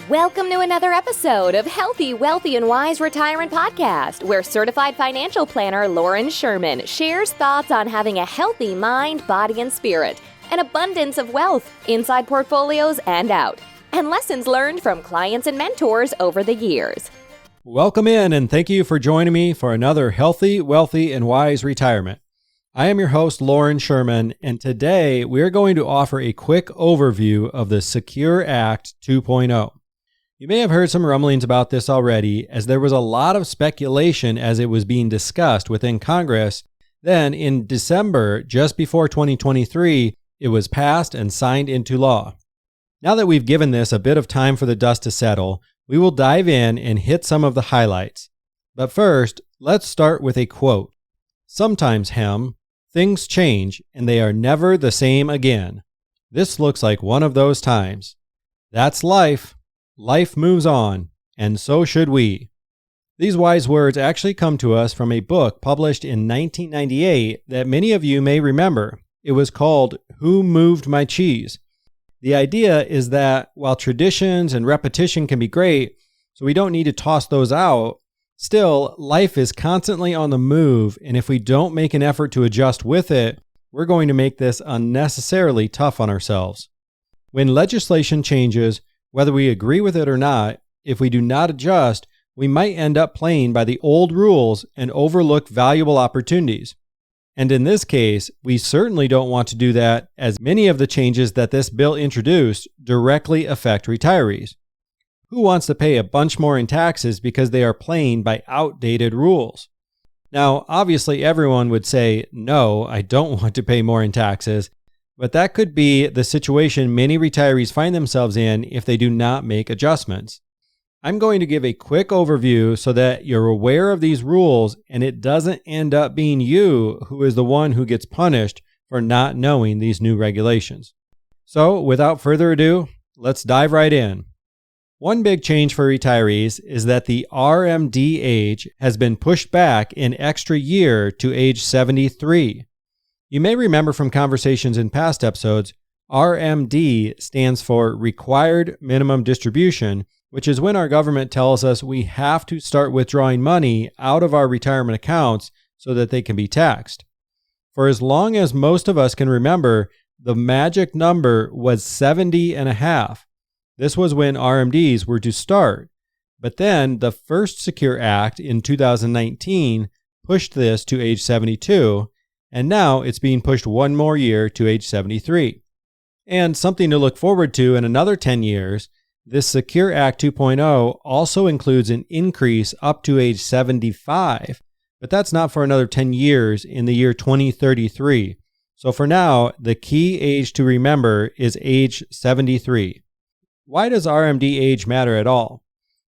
Welcome to another episode of Healthy, Wealthy, and Wise Retirement Podcast, where certified financial planner Loren Sherman shares thoughts on having a healthy mind, body, and spirit, an abundance of wealth inside portfolios and out, and lessons learned from clients and mentors over the years. Welcome in, and thank you for joining me for another Healthy, Wealthy, and Wise Retirement. I am your host, Loren Sherman, and today we're going to offer a quick overview of the Secure Act 2.0. You may have heard some rumblings about this already, as there was a lot of speculation as it was being discussed within Congress. Then, in December, just before 2023, it was passed and signed into law. Now that we've given this a bit of time for the dust to settle, we will dive in and hit some of the highlights. But first, let's start with a quote. Sometimes, things change and they are never the same again. This looks like one of those times. That's life. Life moves on, and so should we. These wise words actually come to us from a book published in 1998 that many of you may remember. It was called Who Moved My Cheese? The idea is that while traditions and repetition can be great, so we don't need to toss those out, still, life is constantly on the move, and if we don't make an effort to adjust with it, we're going to make this unnecessarily tough on ourselves. When legislation changes, whether we agree with it or not, if we do not adjust, we might end up playing by the old rules and overlook valuable opportunities. And in this case, we certainly don't want to do that, as many of the changes that this bill introduced directly affect retirees. Who wants to pay a bunch more in taxes because they are playing by outdated rules? Now, obviously everyone would say, no, I don't want to pay more in taxes. But that could be the situation many retirees find themselves in if they do not make adjustments. I'm going to give a quick overview so that you're aware of these rules and it doesn't end up being you who is the one who gets punished for not knowing these new regulations. So, without further ado, let's dive right in. One big change for retirees is that the RMD age has been pushed back an extra year to age 73. You may remember from conversations in past episodes, RMD stands for Required Minimum Distribution, which is when our government tells us we have to start withdrawing money out of our retirement accounts so that they can be taxed. For as long as most of us can remember, the magic number was 70 and a half. This was when RMDs were to start. But then the first Secure Act in 2019 pushed this to age 72, and now it's being pushed one more year to age 73. And something to look forward to in another 10 years, this Secure Act 2.0 also includes an increase up to age 75, but that's not for another 10 years in the year 2033. So for now, the key age to remember is age 73. Why does RMD age matter at all?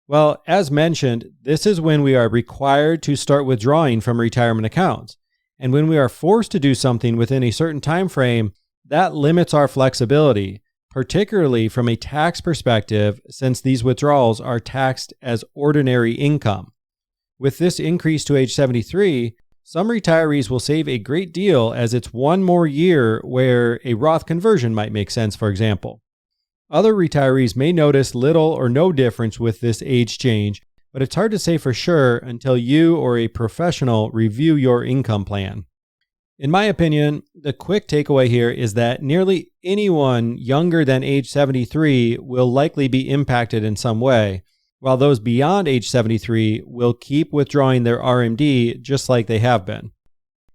Well, as mentioned, this is when we are required to start withdrawing from retirement accounts. And when we are forced to do something within a certain time frame, that limits our flexibility, particularly from a tax perspective, since these withdrawals are taxed as ordinary income. With this increase to age 73, some retirees will save a great deal, as it's one more year where a Roth conversion might make sense, for example. Other retirees may notice little or no difference with this age change, but it's hard to say for sure until you or a professional review your income plan. In my opinion, the quick takeaway here is that nearly anyone younger than age 73 will likely be impacted in some way, while those beyond age 73 will keep withdrawing their RMD just like they have been.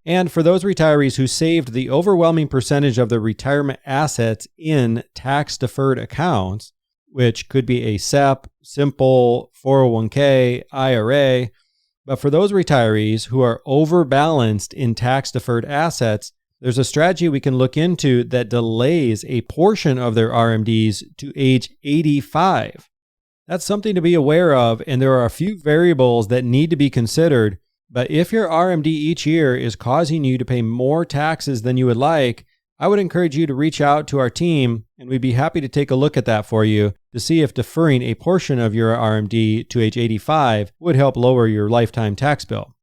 And for those retirees who saved the overwhelming percentage of their retirement assets in tax-deferred accounts, which could be a SEP, simple, 401k, IRA. But for those retirees who are overbalanced in tax-deferred assets, there's a strategy we can look into that delays a portion of their RMDs to age 85. That's something to be aware of, and there are a few variables that need to be considered. But if your RMD each year is causing you to pay more taxes than you would like, I would encourage you to reach out to our team, and we'd be happy to take a look at that for you to see if deferring a portion of your RMD to age 85 would help lower your lifetime tax bill.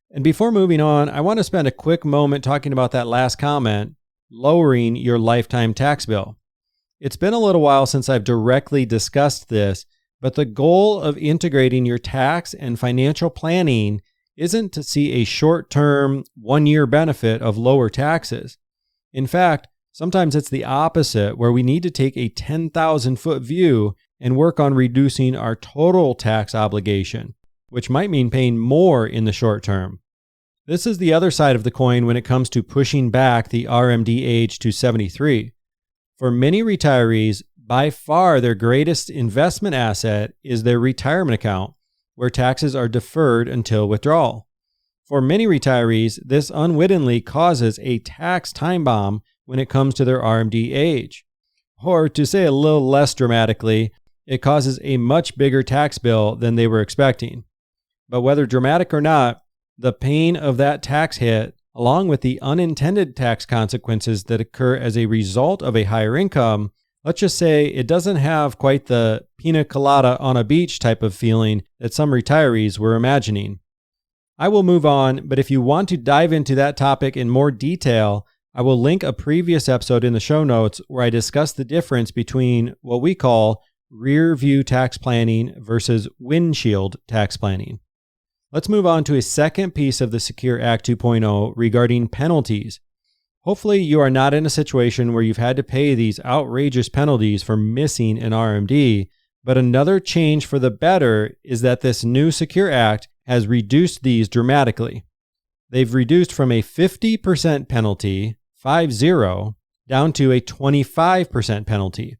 And before moving on, I want to spend a quick moment talking about that last comment, lowering your lifetime tax bill. It's been a little while since I've directly discussed this, But the goal of integrating your tax and financial planning isn't to see a short-term, one-year benefit of lower taxes. In fact, sometimes it's the opposite, where we need to take a 10,000-foot view and work on reducing our total tax obligation, which might mean paying more in the short term. This is the other side of the coin when it comes to pushing back the RMD age to 73. For many retirees, by far their greatest investment asset is their retirement account, where taxes are deferred until withdrawal. For many retirees, this unwittingly causes a tax time bomb when it comes to their RMD age. Or to say a little less dramatically, it causes a much bigger tax bill than they were expecting. But whether dramatic or not, the pain of that tax hit, along with the unintended tax consequences that occur as a result of a higher income, let's just say it doesn't have quite the pina colada on a beach type of feeling that some retirees were imagining. I will move on, but if you want to dive into that topic in more detail, I will link a previous episode in the show notes where I discuss the difference between what we call rear view tax planning versus windshield tax planning. Let's move on to a second piece of the Secure Act 2.0 regarding penalties. Hopefully you are not in a situation where you've had to pay these outrageous penalties for missing an RMD, but another change for the better is that this new Secure Act has reduced these dramatically. They've reduced from a 50% penalty, 50, down to a 25% penalty,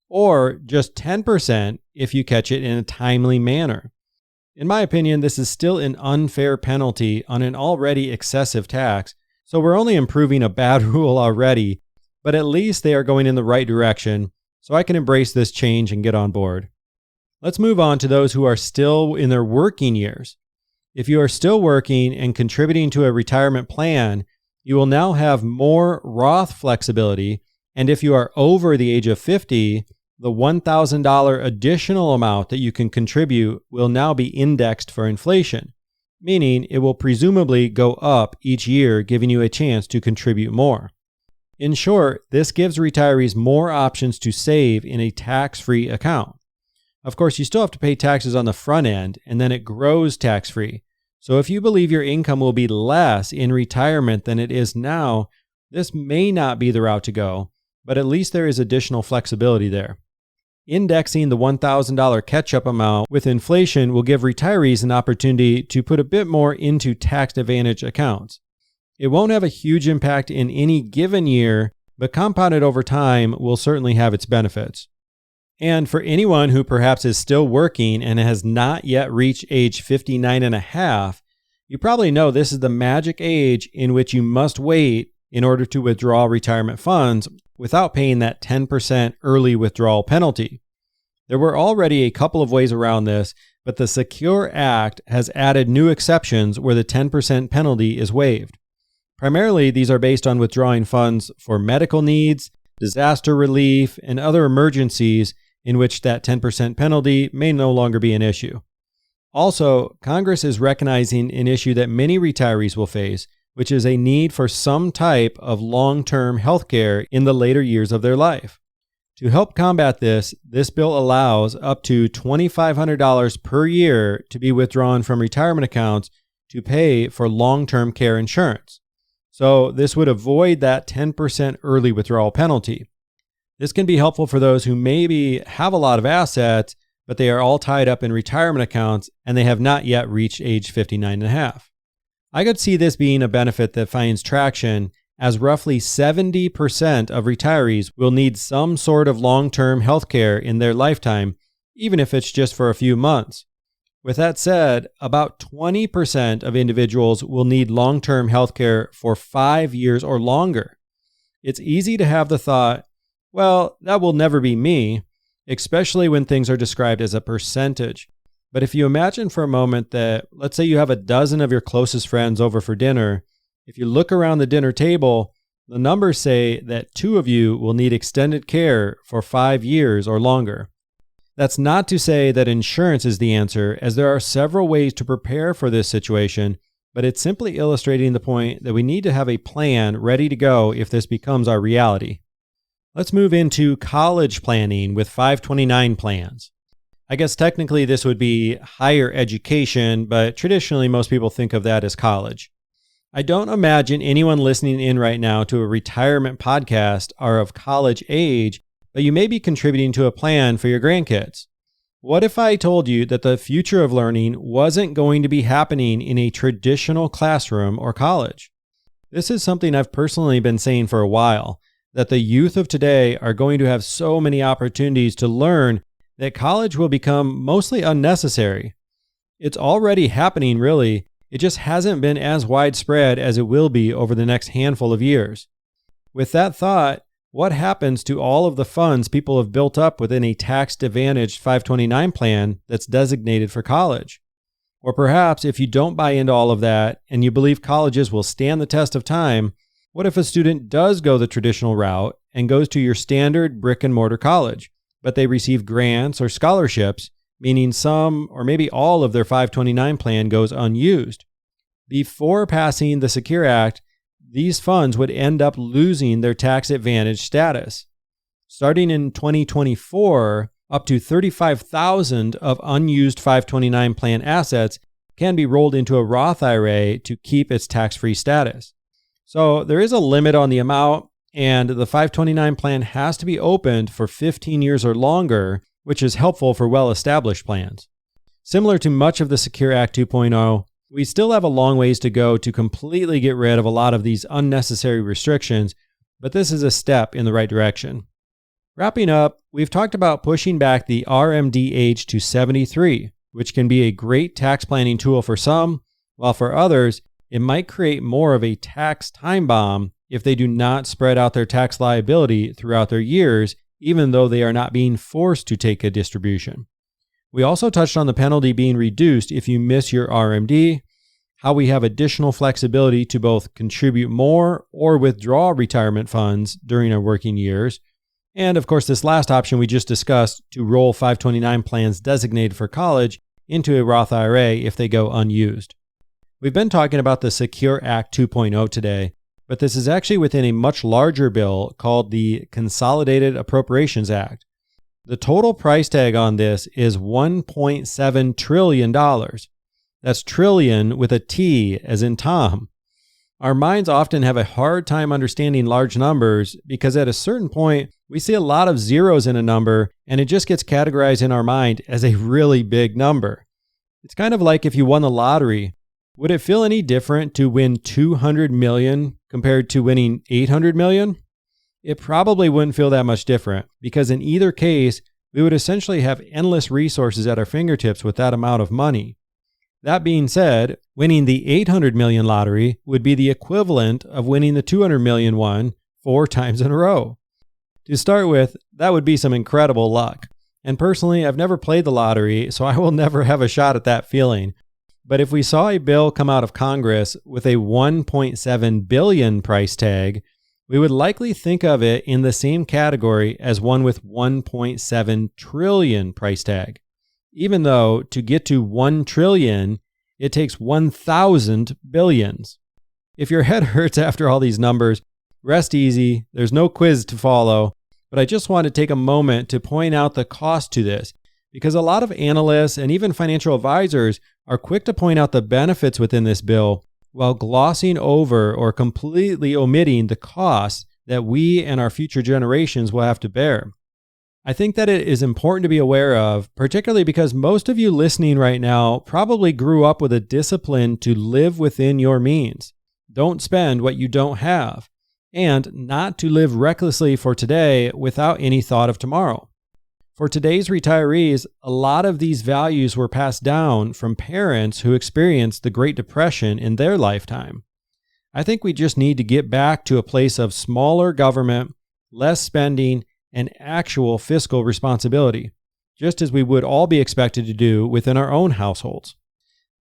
or just 10% if you catch it in a timely manner. In my opinion, this is still an unfair penalty on an already excessive tax, so we're only improving a bad rule already, but at least they are going in the right direction, so I can embrace this change and get on board. Let's move on to those who are still in their working years. If you are still working and contributing to a retirement plan, you will now have more Roth flexibility, and if you are over the age of 50, the $1,000 additional amount that you can contribute will now be indexed for inflation, meaning it will presumably go up each year, giving you a chance to contribute more. In short, this gives retirees more options to save in a tax-free account. Of course, you still have to pay taxes on the front end, and then it grows tax-free. So if you believe your income will be less in retirement than it is now, this may not be the route to go, but at least there is additional flexibility there. Indexing the $1,000 catch-up amount with inflation will give retirees an opportunity to put a bit more into tax-advantaged accounts. It won't have a huge impact in any given year, but compounded over time will certainly have its benefits. And for anyone who perhaps is still working and has not yet reached age 59 and a half, you probably know this is the magic age in which you must wait in order to withdraw retirement funds without paying that 10% early withdrawal penalty. There were already a couple of ways around this, but the Secure Act has added new exceptions where the 10% penalty is waived. Primarily, these are based on withdrawing funds for medical needs, disaster relief, and other emergencies in which that 10% penalty may no longer be an issue. Also, Congress is recognizing an issue that many retirees will face, which is a need for some type of long-term health care in the later years of their life. To help combat this, this bill allows up to $2,500 per year to be withdrawn from retirement accounts to pay for long-term care insurance. So this would avoid that 10% early withdrawal penalty. This can be helpful for those who maybe have a lot of assets, but they are all tied up in retirement accounts and they have not yet reached age 59 and a half. I could see this being a benefit that finds traction, as roughly 70% of retirees will need some sort of long-term health care in their lifetime, even if it's just for a few months. With that said, about 20% of individuals will need long-term health care for 5 years or longer. It's easy to have the thought, well, that will never be me, especially when things are described as a percentage. But if you imagine for a moment that, let's say you have a dozen of your closest friends over for dinner, if you look around the dinner table, the numbers say that 2 of you will need extended care for 5 years or longer. That's not to say that insurance is the answer, as there are several ways to prepare for this situation, but it's simply illustrating the point that we need to have a plan ready to go if this becomes our reality. Let's move into college planning with 529 plans. I guess technically this would be higher education, but traditionally most people think of that as college. I don't imagine anyone listening in right now to a retirement podcast are of college age, but you may be contributing to a plan for your grandkids. What if I told you that the future of learning wasn't going to be happening in a traditional classroom or college? This is something I've personally been saying for a while, that the youth of today are going to have so many opportunities to learn that college will become mostly unnecessary. It's already happening, really. It just hasn't been as widespread as it will be over the next handful of years. With that thought, what happens to all of the funds people have built up within a tax-advantaged 529 plan that's designated for college? Or perhaps if you don't buy into all of that and you believe colleges will stand the test of time, what if a student does go the traditional route and goes to your standard brick-and-mortar college, but they receive grants or scholarships, meaning some or maybe all of their 529 plan goes unused? Before passing the Secure Act, these funds would end up losing their tax advantage status. Starting in 2024, up to $35,000 of unused 529 plan assets can be rolled into a Roth IRA to keep its tax-free status. So there is a limit on the amount, and the 529 plan has to be opened for 15 years or longer, which is helpful for well-established plans. Similar to much of the Secure Act 2.0, we still have a long ways to go to completely get rid of a lot of these unnecessary restrictions, but this is a step in the right direction. Wrapping up, we've talked about pushing back the RMD age to 73, which can be a great tax planning tool for some, while for others, it might create more of a tax time bomb if they do not spread out their tax liability throughout their years, even though they are not being forced to take a distribution. We also touched on the penalty being reduced if you miss your RMD, how we have additional flexibility to both contribute more or withdraw retirement funds during our working years, and of course this last option we just discussed to roll 529 plans designated for college into a Roth IRA if they go unused. We've been talking about the Secure Act 2.0 today, but this is actually within a much larger bill called the Consolidated Appropriations Act. The total price tag on this is $1.7 trillion. That's trillion with a T as in Tom. Our minds often have a hard time understanding large numbers because at a certain point, we see a lot of zeros in a number and it just gets categorized in our mind as a really big number. It's kind of like if you won the lottery. Would it feel any different to win 200 million compared to winning 800 million? It probably wouldn't feel that much different because in either case, we would essentially have endless resources at our fingertips with that amount of money. That being said, winning the 800 million lottery would be the equivalent of winning the 200 million one 4 times in a row. To start with, that would be some incredible luck. And personally, I've never played the lottery, so I will never have a shot at that feeling. But if we saw a bill come out of Congress with a 1.7 billion price tag, we would likely think of it in the same category as one with 1.7 trillion price tag. Even though to get to 1 trillion, it takes 1,000 billions. If your head hurts after all these numbers, rest easy. There's no quiz to follow. But I just want to take a moment to point out the cost to this, because a lot of analysts and even financial advisors are quick to point out the benefits within this bill while glossing over or completely omitting the costs that we and our future generations will have to bear. I think that it is important to be aware of, particularly because most of you listening right now probably grew up with a discipline to live within your means. Don't spend what you don't have, and not to live recklessly for today without any thought of tomorrow. For today's retirees, a lot of these values were passed down from parents who experienced the Great Depression in their lifetime. I think we just need to get back to a place of smaller government, less spending, and actual fiscal responsibility, just as we would all be expected to do within our own households.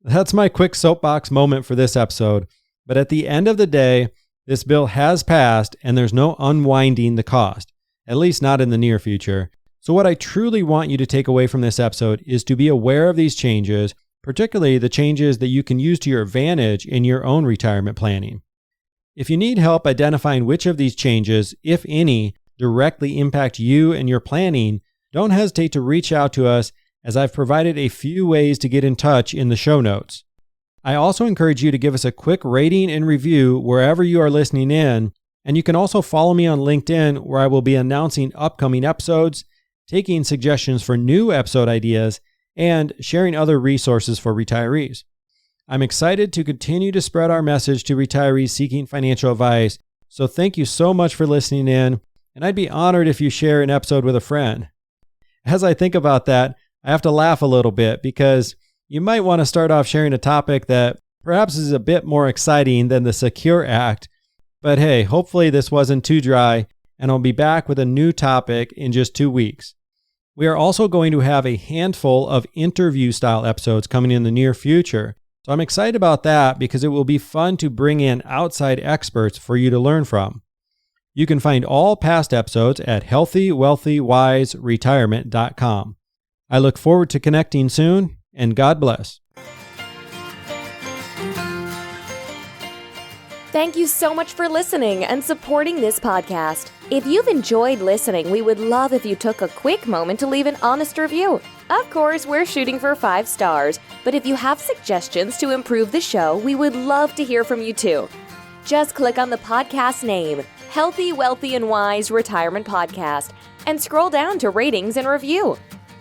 That's my quick soapbox moment for this episode, but at the end of the day, this bill has passed and there's no unwinding the cost, at least not in the near future. So what I truly want you to take away from this episode is to be aware of these changes, particularly the changes that you can use to your advantage in your own retirement planning. If you need help identifying which of these changes, if any, directly impact you and your planning, don't hesitate to reach out to us as I've provided a few ways to get in touch in the show notes. I also encourage you to give us a quick rating and review wherever you are listening in, and you can also follow me on LinkedIn, where I will be announcing upcoming episodes, taking suggestions for new episode ideas, and sharing other resources for retirees. I'm excited to continue to spread our message to retirees seeking financial advice, so thank you so much for listening in, and I'd be honored if you share an episode with a friend. As I think about that, I have to laugh a little bit because you might want to start off sharing a topic that perhaps is a bit more exciting than the Secure Act, but hey, hopefully this wasn't too dry, and I'll be back with a new topic in just 2 weeks. We are also going to have a handful of interview-style episodes coming in the near future, so I'm excited about that because it will be fun to bring in outside experts for you to learn from. You can find all past episodes at healthywealthywiseretirement.com. I look forward to connecting soon, and God bless. Thank you so much for listening and supporting this podcast. If you've enjoyed listening, we would love if you took a quick moment to leave an honest review. Of course, we're shooting for 5 stars, but if you have suggestions to improve the show, we would love to hear from you too. Just click on the podcast name, Healthy, Wealthy, and Wise Retirement Podcast, and scroll down to ratings and review.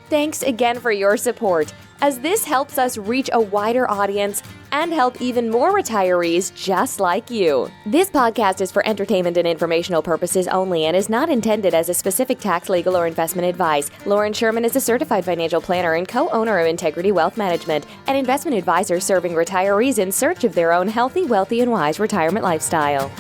Thanks again for your support, as this helps us reach a wider audience and help even more retirees just like you. This podcast is for entertainment and informational purposes only and is not intended as a specific tax, legal, or investment advice. Loren Sherman is a certified financial planner and co-owner of Integrity Wealth Management, an investment advisor serving retirees in search of their own healthy, wealthy, and wise retirement lifestyle.